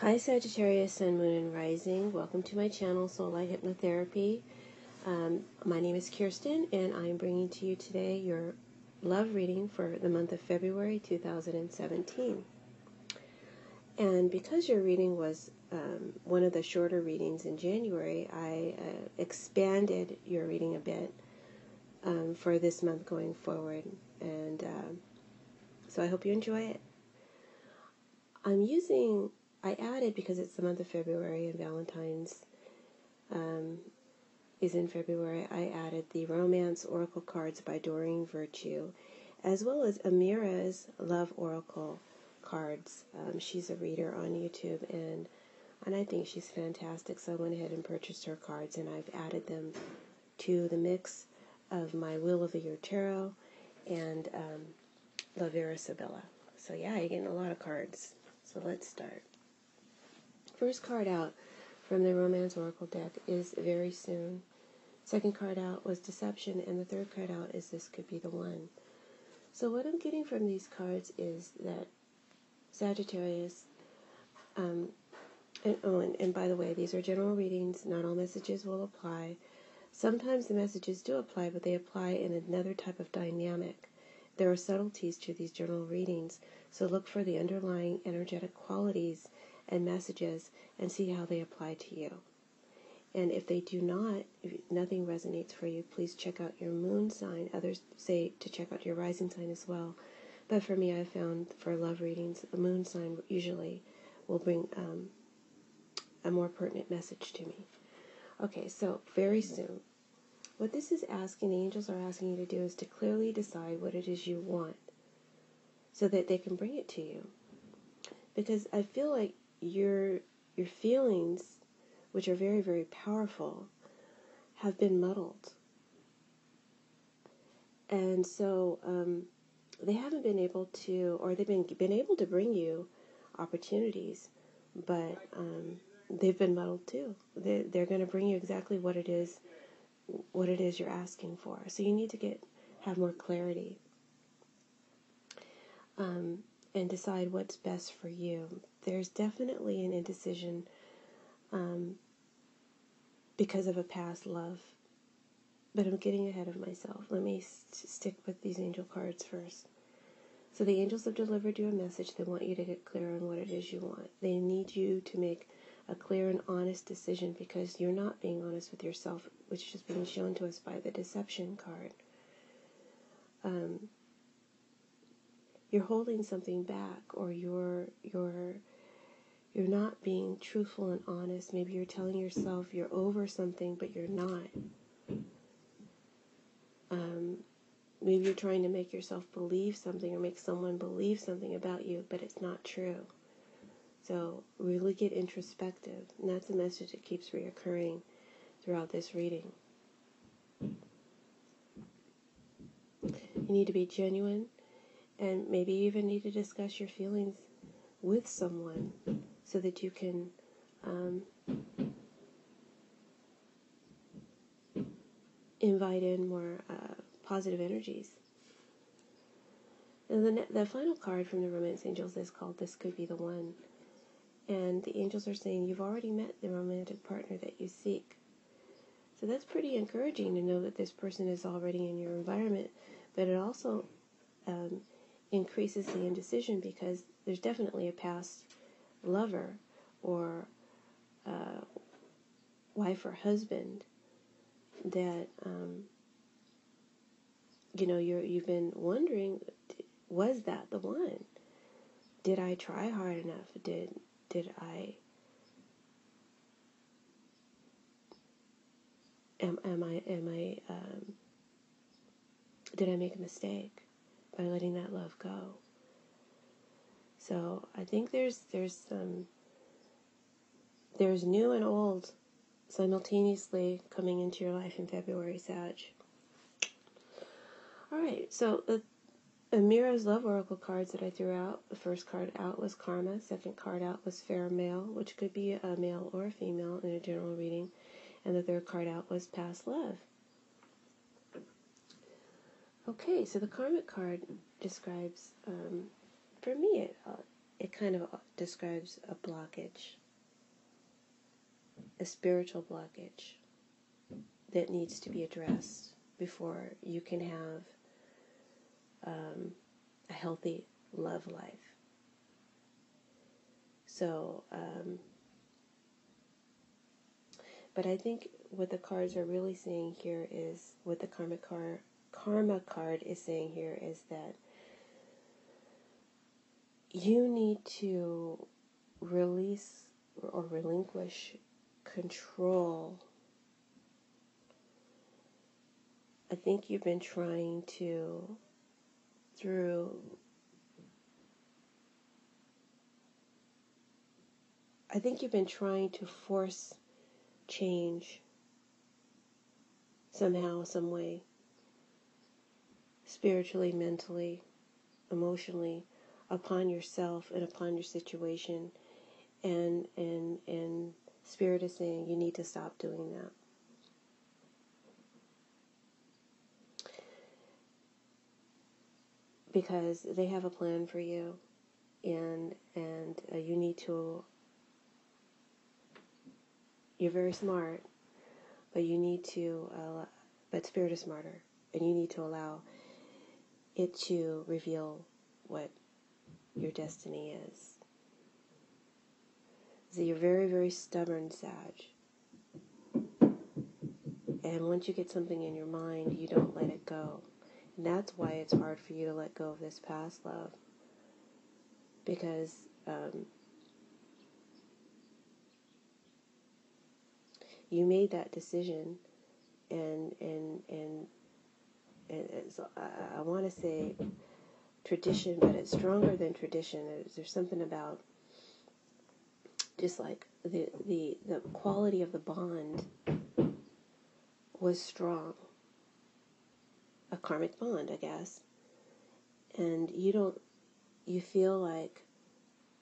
Hi Sagittarius, Sun, Moon, and Rising. Welcome to my channel, Soul Light Hypnotherapy. My name is Kirsten, and I'm bringing to you today your love reading for the month of February 2017. And because your reading was one of the shorter readings in January, I expanded your reading a bit for this month going forward. And so I hope you enjoy it. I added, because it's the month of February and Valentine's is in February, I added the Romance Oracle cards by Doreen Virtue, as well as Amira's Love Oracle cards. She's a reader on YouTube, and I think she's fantastic, so I went ahead and purchased her cards, and I've added them to the mix of my Wheel of the Year Tarot and La Vera Sibilla. So yeah, you're getting a lot of cards. So let's start. First card out from the Romance Oracle deck is Very Soon. Second card out was Deception, and the third card out is This Could Be the One. So what I'm getting from these cards is that Sagittarius, and by the way, these are general readings. Not all messages will apply. Sometimes the messages do apply, but they apply in another type of dynamic. There are subtleties to these general readings, so look for the underlying energetic qualities and messages and see how they apply to you. And if they do not, if nothing resonates for you, please check out your moon sign. Others say to check out your rising sign as well. But for me, I found for love readings, the moon sign usually will bring a more pertinent message to me. Okay, so Very Soon. What this is asking, the angels are asking you to do, is to clearly decide what it is you want so that they can bring it to you. Because I feel like your feelings, which are very, very powerful, have been muddled. And so they haven't been able to, or they've been able to bring you opportunities, but they've been muddled too. They're going to bring you exactly what it is you're asking for. So you need to have more clarity and decide what's best for you. There's definitely an indecision because of a past love. But I'm getting ahead of myself. Let me stick with these angel cards first. So the angels have delivered you a message. They want you to get clear on what it is you want. They need you to make a clear and honest decision because you're not being honest with yourself, which is being shown to us by the Deception card. You're holding something back, or you're not being truthful and honest. Maybe you're telling yourself you're over something, but you're not. Maybe you're trying to make yourself believe something or make someone believe something about you, but it's not true. So really get introspective. And that's a message that keeps reoccurring throughout this reading. You need to be genuine, and maybe you even need to discuss your feelings with someone so that you can invite in more positive energies. And the final card from the Romance Angels is called This Could Be the One. And the angels are saying you've already met the romantic partner that you seek. So that's pretty encouraging to know that this person is already in your environment, but it also increases the indecision because there's definitely a past lover or wife or husband that you've been wondering, was that the one? Did I try hard enough? Did I did I make a mistake by letting that love go? So I think there's new and old simultaneously coming into your life in February, Sag. Alright, so Amira's Love Oracle cards that I threw out, the first card out was Karma, second card out was Fair Male, which could be a male or a female in a general reading, and the third card out was Past Love. Okay, so the Karmic card describes, for me, it kind of describes a blockage, a spiritual blockage that needs to be addressed before you can have a healthy love life. So, but I think what the cards are really saying here is, what the karma card is saying here is that you need to release or relinquish control. I think you've been trying to, force change somehow, some way, spiritually, mentally, emotionally, upon yourself and upon your situation, and Spirit is saying you need to stop doing that. Because they have a plan for you, and you need to. You're very smart, but you need to. But Spirit is smarter, and you need to allow it to reveal what your destiny is. So you're very, very stubborn, Sag. And once you get something in your mind, you don't let it go. And that's why it's hard for you to let go of this past love. Because you made that decision, and so I want to say tradition, but it's stronger than tradition. There's something about just like the quality of the bond was strong. A karmic bond, I guess. And you feel like,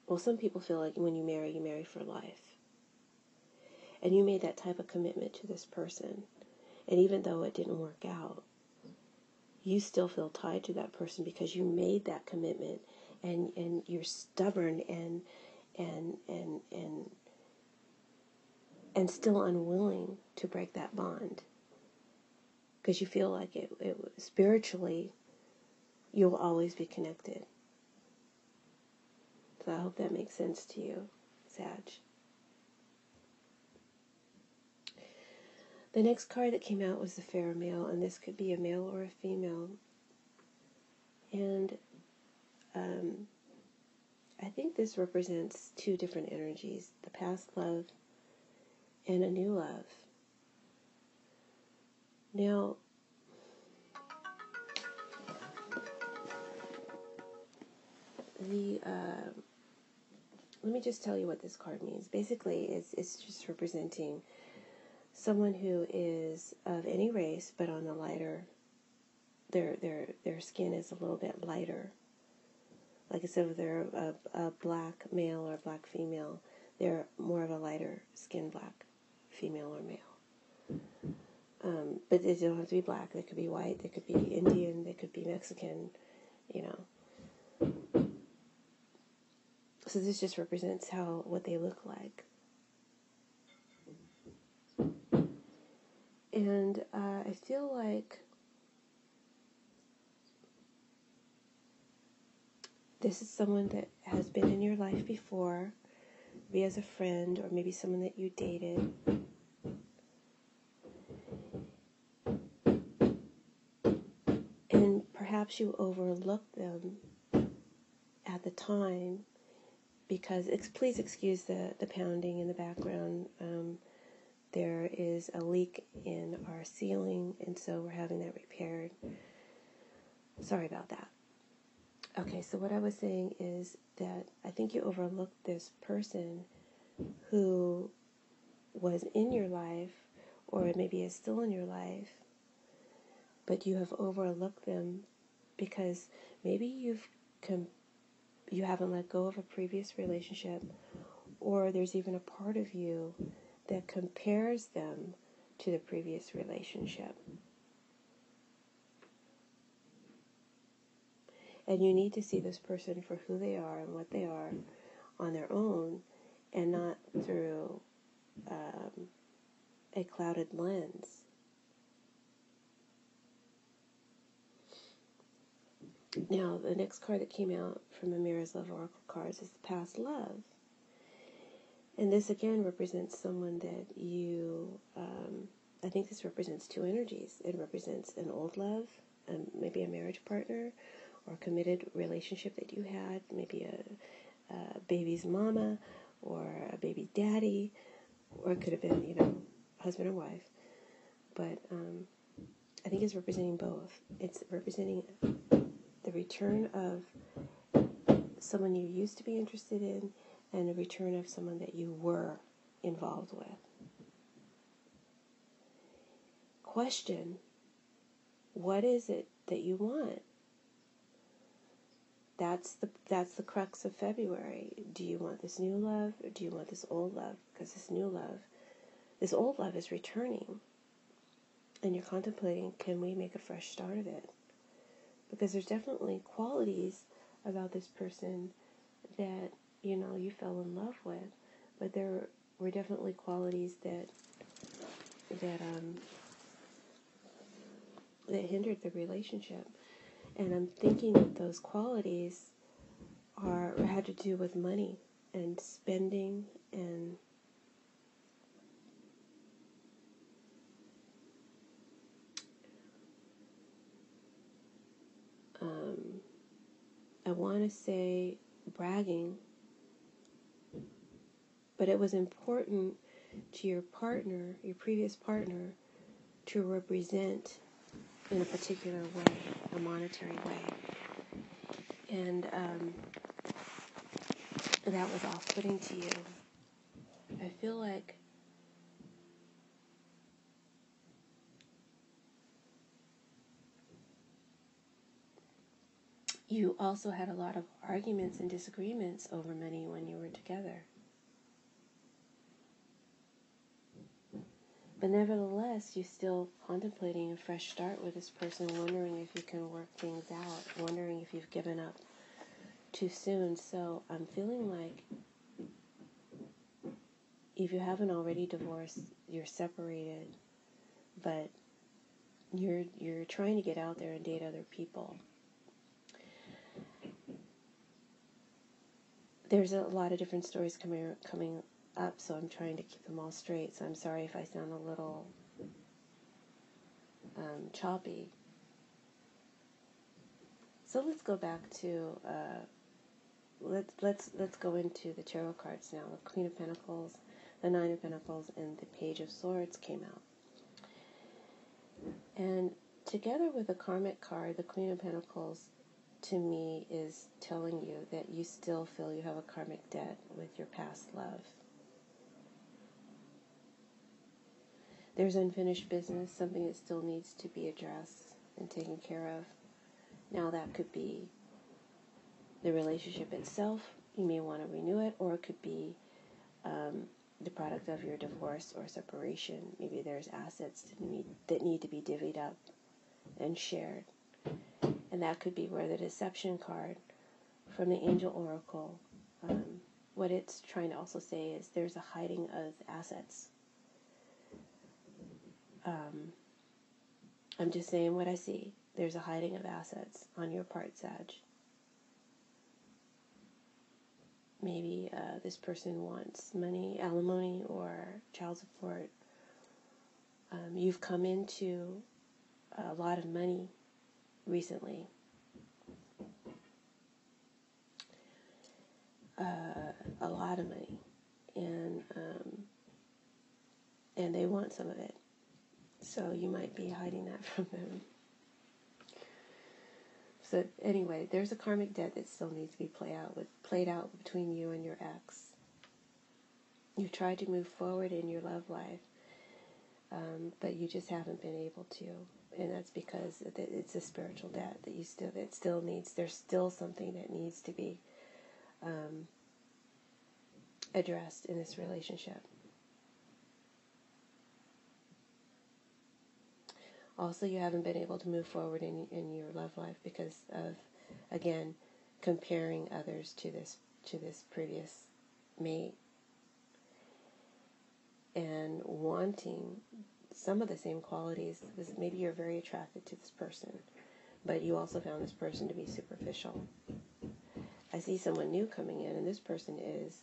well, some people feel like when you marry for life. And you made that type of commitment to this person. And even though it didn't work out, you still feel tied to that person because you made that commitment, and you're stubborn and still unwilling to break that bond. Because you feel like it spiritually, you'll always be connected. So I hope that makes sense to you, Sag. The next card that came out was the Fair Male, and this could be a male or a female. And I think this represents two different energies, the past love and a new love. Now, let me just tell you what this card means. Basically, it's just representing someone who is of any race, but on the lighter, their skin is a little bit lighter. Like I said, if they're a black male or a black female, they're more of a lighter skin black female or male. But they don't have to be black. They could be white. They could be Indian. They could be Mexican. So this just represents what they look like. And I feel like this is someone that has been in your life before, maybe as a friend, or maybe someone that you dated. And perhaps you overlooked them at the time because, please excuse the pounding in the background. There is a leak in our ceiling, and so we're having that repaired. Sorry about that. Okay, so what I was saying is that I think you overlooked this person who was in your life, or maybe is still in your life, but you have overlooked them because maybe you haven't let go of a previous relationship, or there's even a part of you that compares them to the previous relationship. And you need to see this person for who they are and what they are on their own, and not through a clouded lens. Now, the next card that came out from Amira's Love Oracle cards is the Past Love. And this again represents someone that you, I think this represents two energies. It represents an old love, maybe a marriage partner, or a committed relationship that you had, maybe a baby's mama, or a baby daddy, or it could have been, husband or wife. But I think it's representing both. It's representing the return of someone you used to be interested in, and the return of someone that you were involved with. Question: what is it that you want? That's the crux of February. Do you want this new love, or do you want this old love? Because this old love is returning, and you're contemplating, can we make a fresh start of it? Because there's definitely qualities about this person that you fell in love with, but there were definitely qualities that hindered the relationship. And I'm thinking that those qualities had to do with money and spending, and I want to say bragging, but it was important to your partner, your previous partner, to represent in a particular way, a monetary way. And that was off-putting to you. I feel like you also had a lot of arguments and disagreements over money when you were together. But nevertheless, you're still contemplating a fresh start with this person, wondering if you can work things out, wondering if you've given up too soon. So I'm feeling like if you haven't already divorced, you're separated, but you're trying to get out there and date other people. There's a lot of different stories coming up, so I'm trying to keep them all straight. So I'm sorry if I sound a little choppy. So let's go back to let's go into the tarot cards now. The Queen of Pentacles, the Nine of Pentacles, and the Page of Swords came out. And together with the Karmic card, the Queen of Pentacles, to me, is telling you that you still feel you have a karmic debt with your past love. There's unfinished business, something that still needs to be addressed and taken care of. Now that could be the relationship itself. You may want to renew it, or it could be the product of your divorce or separation. Maybe there's assets that need to be divvied up and shared. And that could be where the Deception card from the Angel Oracle, what it's trying to also say is there's a hiding of assets. I'm just saying what I see. There's a hiding of assets on your part, Sag. Maybe this person wants money, alimony, or child support. You've come into a lot of money recently. A lot of money. And they want some of it. So you might be hiding that from them. So anyway, there's a karmic debt that still needs to be played out between you and your ex. You tried to move forward in your love life, but you just haven't been able to, and that's because it's a spiritual debt that there's still something that needs to be addressed in this relationship. Also, you haven't been able to move forward in your love life because of again, comparing others to this previous mate, and wanting some of the same qualities, because maybe you're very attracted to this person, but you also found this person to be superficial. I see someone new coming in, and this person is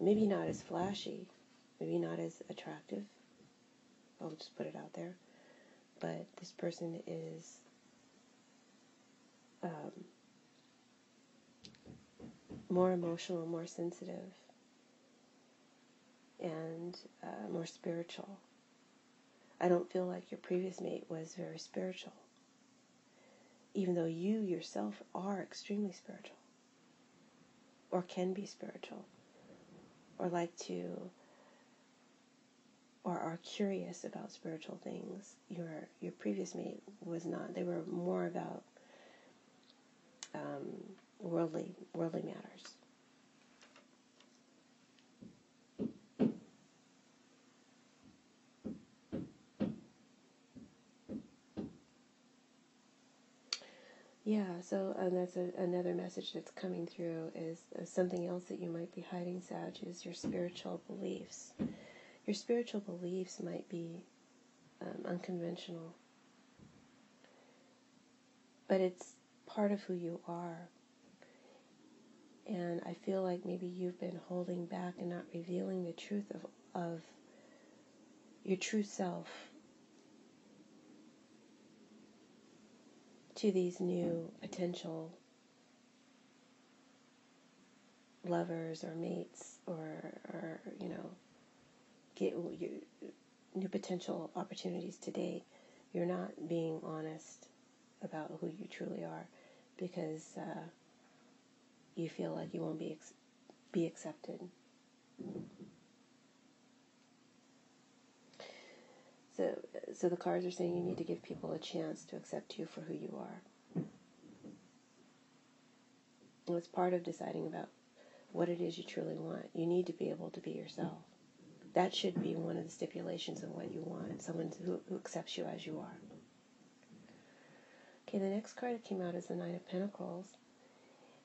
maybe not as flashy, maybe not as attractive. I'll just put it out there. But this person is more emotional, more sensitive, and more spiritual. I don't feel like your previous mate was very spiritual, even though you yourself are extremely spiritual, or can be spiritual, or like to, or are curious about spiritual things. Your previous mate was not. They were more about worldly matters. Yeah, so that's another message that's coming through is something else that you might be hiding, Sag, is your spiritual beliefs. Your spiritual beliefs might be unconventional, but it's part of who you are. And I feel like maybe you've been holding back and not revealing the truth of your true self to these new potential lovers or mates, or get your new potential opportunities to date. You're not being honest about who you truly are because you feel like you won't be accepted. So the cards are saying you need to give people a chance to accept you for who you are. And it's part of deciding about what it is you truly want. You need to be able to be yourself. That should be one of the stipulations of what you want, someone who accepts you as you are. Okay, the next card that came out is the Nine of Pentacles.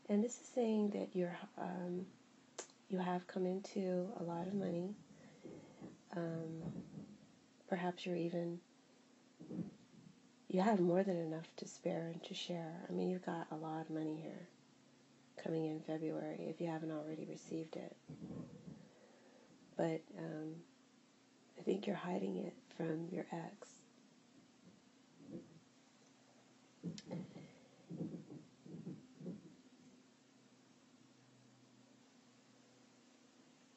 And this is saying that you have come into a lot of money. Perhaps you have more than enough to spare and to share. I mean, you've got a lot of money here coming in February if you haven't already received it. But I think you're hiding it from your ex.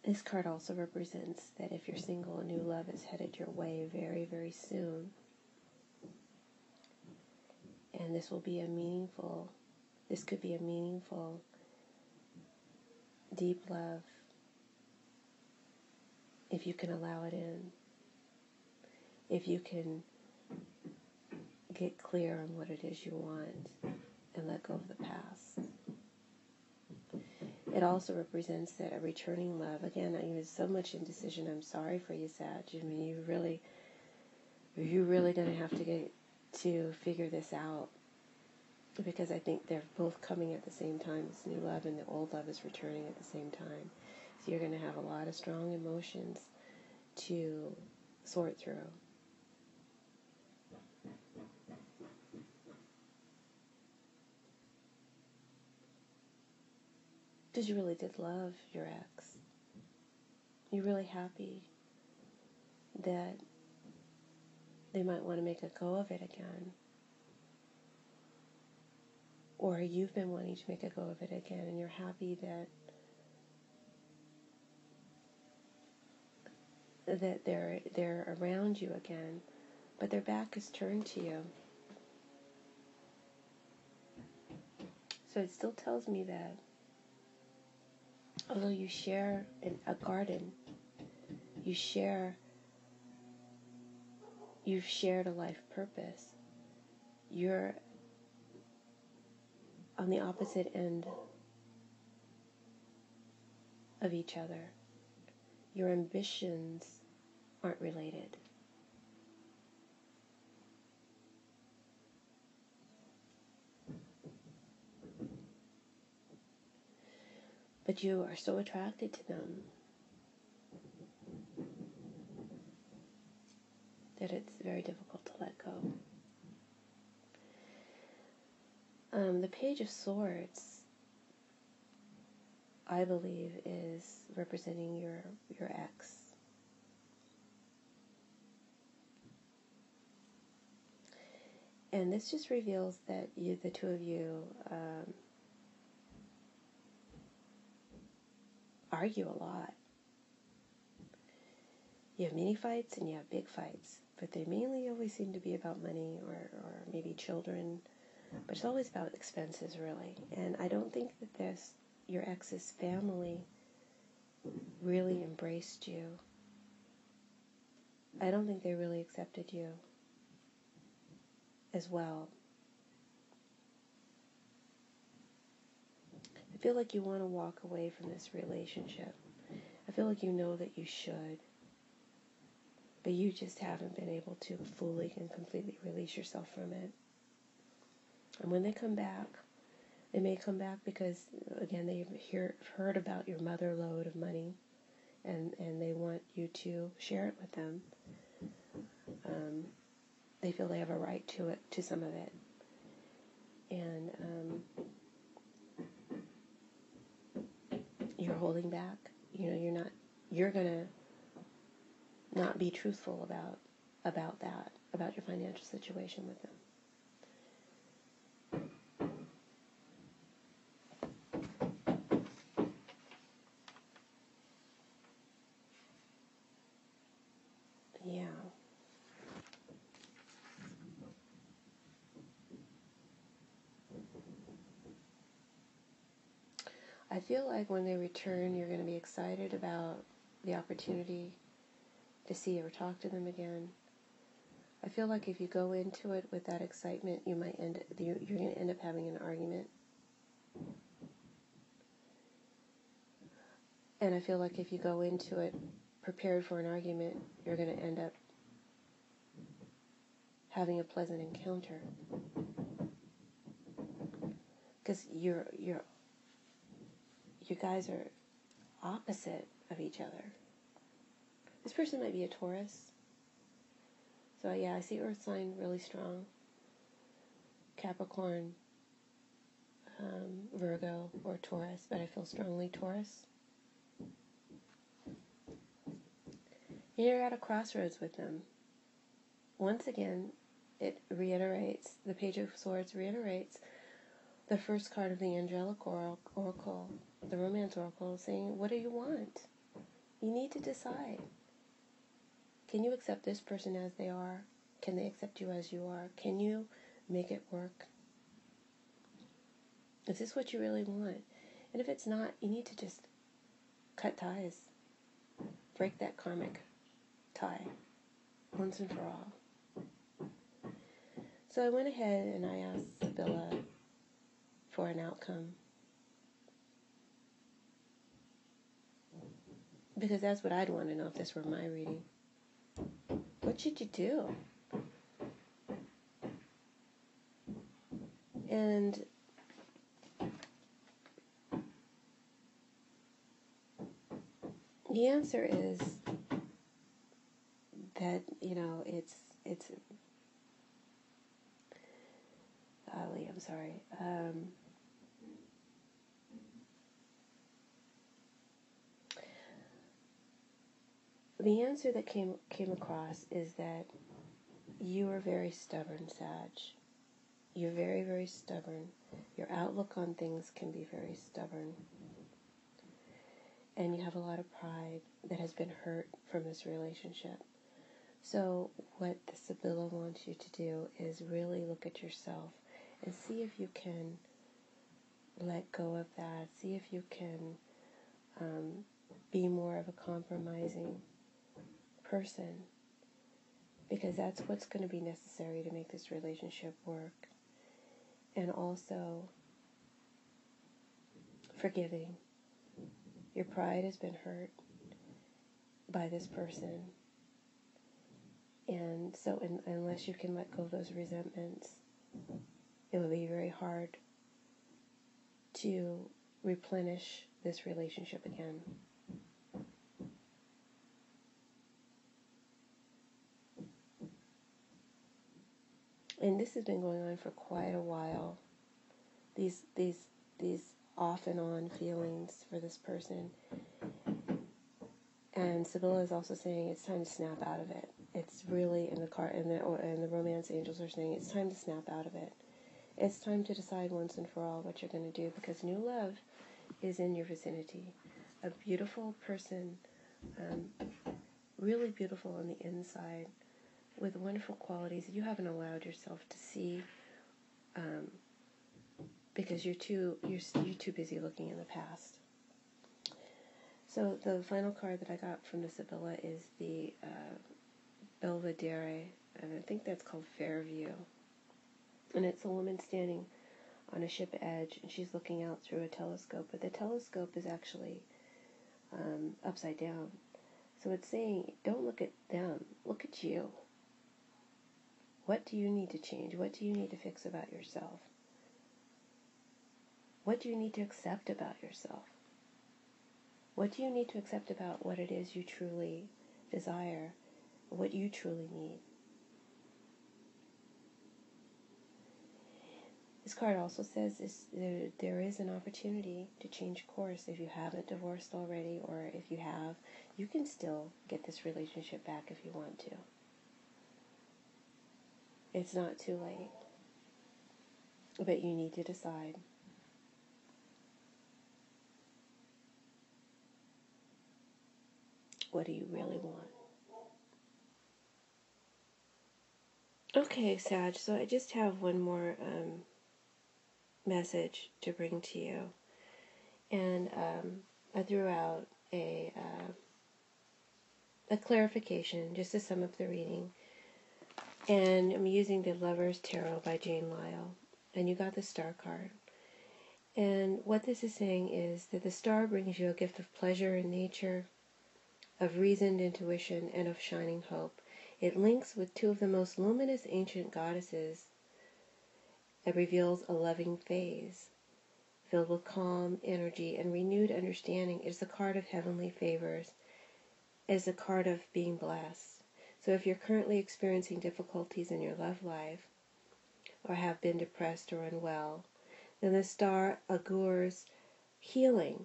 This card also represents that if you're single, a new love is headed your way very, very soon. And this could be a meaningful, deep love, if you can allow it in. If you can get clear on what it is you want and let go of the past. It also represents that a returning love. Again, there's so much indecision. I'm sorry for you, Sag. I mean, you're really going to have to figure this out, because I think they're both coming at the same time. This new love and the old love is returning at the same time. So you're going to have a lot of strong emotions to sort through. Because you really did love your ex. You're really happy that they might want to make a go of it again. Or you've been wanting to make a go of it again, and you're happy that they're around you again, but their back is turned to you. So it still tells me that although you share a garden, you've shared a life purpose, you're on the opposite end of each other. Your ambitions aren't related. but you are so attracted to them that it's very difficult to let go. The Page of Swords, I believe, is representing your ex. And this just reveals that the two of you argue a lot. You have mini fights and you have big fights, but they mainly always seem to be about money or maybe children, but it's always about expenses, really. And I don't think that your ex's family really embraced you. I don't think they really accepted you as well. I feel like you want to walk away from this relationship. I feel like you know that you should, but you just haven't been able to fully and completely release yourself from it. And when they come back, they may come back because, again, they've heard about your mother lode of money, and they want you to share it with them. They feel they have a right to some of it. And you're holding back. You're gonna not be truthful about that, about your financial situation with them. Yeah. I feel like when they return, you're going to be excited about the opportunity to see or talk to them again. I feel like if you go into it with that excitement, you're going to end up having an argument. And I feel like if you go into it prepared for an argument, you're going to end up having a pleasant encounter. Because you guys are opposite of each other. This person might be a Taurus. So yeah, I see Earth sign really strong. Capricorn, Virgo, or Taurus, but I feel strongly Taurus. You're at a crossroads with them. Once again, it reiterates, the Page of Swords reiterates the first card of the Angelic Oracle, the Romance Oracle, saying, what do you want? You need to decide. Can you accept this person as they are? Can they accept you as you are? Can you make it work? Is this what you really want? And if it's not, you need to just cut ties. Break that karmic tie once and for all. So I went ahead and I asked Sibylla for an outcome, because that's what I'd want to know if this were my reading. What should you do? And the answer is that, it's Ali, I'm sorry. The answer that came across is that you are very stubborn, Sag. You're very, very stubborn. Your outlook on things can be very stubborn. And you have a lot of pride that has been hurt from this relationship. So what the Sibylla wants you to do is really look at yourself and see if you can let go of that. See if you can be more of a compromising person, because that's what's going to be necessary to make this relationship work. And also forgiving. Your pride has been hurt by this person, and so unless you can let go of those resentments, it will be very hard to replenish this relationship again. And this has been going on for quite a while. These off and on feelings for this person. And Sibylla is also saying it's time to snap out of it. It's really in the card, and the romance angels are saying it's time to snap out of it. It's time to decide once and for all what you're going to do, because new love is in your vicinity. A beautiful person, really beautiful on the inside, with wonderful qualities that you haven't allowed yourself to see, because you're too busy looking in the past. So the final card that I got from the Sibylla is the Belvedere, and I think that's called Fairview. And it's a woman standing on a ship edge, and she's looking out through a telescope, but the telescope is actually upside down. So it's saying, don't look at them, look at you. What do you need to change? What do you need to fix about yourself? What do you need to accept about yourself? What do you need to accept about what it is you truly desire, what you truly need? This card also says there is an opportunity to change course. If you haven't divorced already, or if you have, you can still get this relationship back if you want to. It's not too late, but you need to decide. What do you really want? Okay, Sag, so I just have one more message to bring to you. And I threw out a clarification just to sum up the reading. And I'm using the Lover's Tarot by Jane Lyle. And you got the Star card. And what this is saying is that the Star brings you a gift of pleasure in nature, of reasoned intuition, and of shining hope. It links with two of the most luminous ancient goddesses. It reveals a loving phase, filled with calm energy and renewed understanding. It is a card of heavenly favors. It is a card of being blessed. So if you're currently experiencing difficulties in your love life, or have been depressed or unwell, then the Star augurs healing.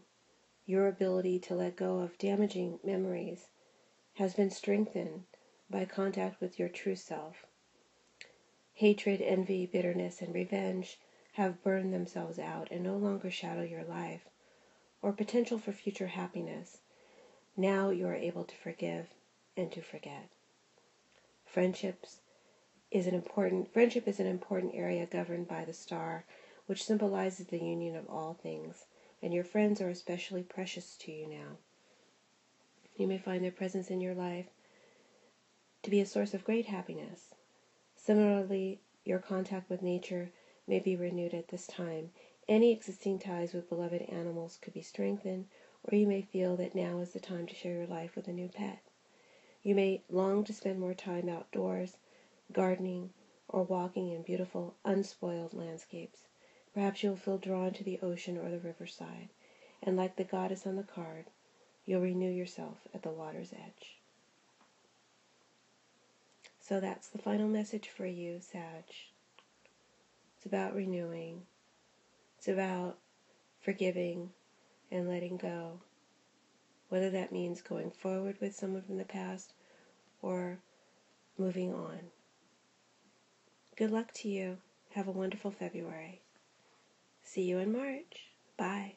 Your ability to let go of damaging memories has been strengthened by contact with your true self. Hatred, envy, bitterness, and revenge have burned themselves out and no longer shadow your life or potential for future happiness. Now you are able to forgive and to forget. Friendship is an important area governed by the Star, which symbolizes the union of all things, and your friends are especially precious to you now. You may find their presence in your life to be a source of great happiness. Similarly, your contact with nature may be renewed at this time. Any existing ties with beloved animals could be strengthened, or you may feel that now is the time to share your life with a new pet. You may long to spend more time outdoors, gardening, or walking in beautiful, unspoiled landscapes. Perhaps you'll feel drawn to the ocean or the riverside, and like the goddess on the card, you'll renew yourself at the water's edge. So that's the final message for you, Sag. It's about renewing. It's about forgiving and letting go. Whether that means going forward with someone from the past or moving on. Good luck to you. Have a wonderful February. See you in March. Bye.